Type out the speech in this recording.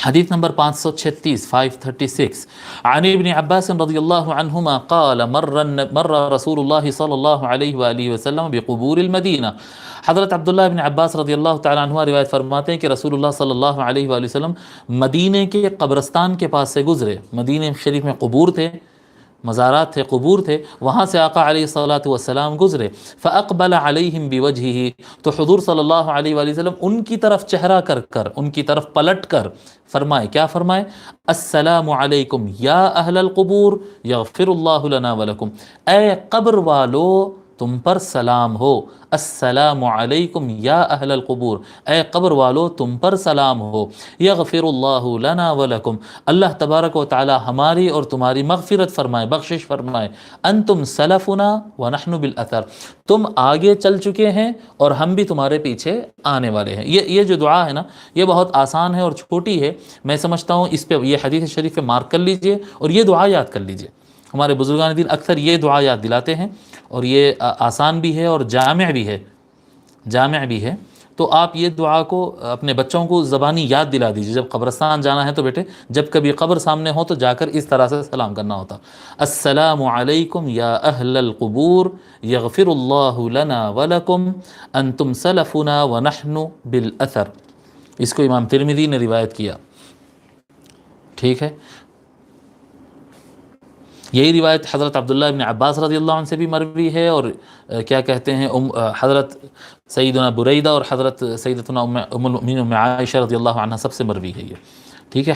حدیث نمبر 536 536 عن ابن عباس رضی اللہ عنہما قال مر رسول اللہ صلی اللہ علیہ وآلہ وسلم بقبور المدینہ. حضرت عبداللہ ابن عباس رضی اللہ تعالیٰ عنہ روایت فرماتے ہیں کہ رسول اللہ صلی اللہ علیہ وآلہ وسلم مدینے کے قبرستان کے پاس سے گزرے. مدینہ شریف میں قبور تھے، مزارات تھے، قبور تھے، وہاں سے آقا علیہ الصلوۃ والسلام گزرے. فاقبل علیہم بوجہہ، تو حضور صلی اللہ علیہ وآلہ وسلم ان کی طرف چہرہ کر ان کی طرف پلٹ کر فرمائے، کیا فرمائے؟ السلام علیکم یا اہل القبور یغفر اللہ لنا ولکم، اے قبر والو تم پر سلام ہو. السلام علیکم یا اہل القبور، اے قبر والو تم پر سلام ہو. یغفر اللہ لنا ولکم، اللہ تبارک و تعالی ہماری اور تمہاری مغفرت فرمائے، بخشش فرمائے. انتم سلفنا ونحن بالاثر، تم آگے چل چکے ہیں اور ہم بھی تمہارے پیچھے آنے والے ہیں. یہ جو دعا ہے نا، یہ بہت آسان ہے اور چھوٹی ہے. میں سمجھتا ہوں اس پہ یہ حدیث شریف پہ مارک کر لیجئے اور یہ دعا یاد کر لیجئے. ہمارے بزرگان دین اکثر یہ دعا یاد دلاتے ہیں، اور یہ آسان بھی ہے اور جامع بھی ہے. تو آپ یہ دعا کو اپنے بچوں کو زبانی یاد دلا دیجیے. جب قبرستان جانا ہے تو بیٹے جب کبھی قبر سامنے ہو تو جا کر اس طرح سے سلام کرنا ہوتا. السلام علیکم یا اہل القبور یغفر اللہ لنا ولکم انتم سلفنا ونحن بالاثر. اس کو امام ترمذی نے روایت کیا. ٹھیک ہے، یہی روایت حضرت عبداللہ ابن عباس رضی اللہ عنہ سے بھی مروی ہے، اور کیا کہتے ہیں حضرت سیدنا بریدہ اور حضرت سیدتنا ام المؤمنین ام عائشہ رضی اللہ عنہ سب سے مروی ہے یہ.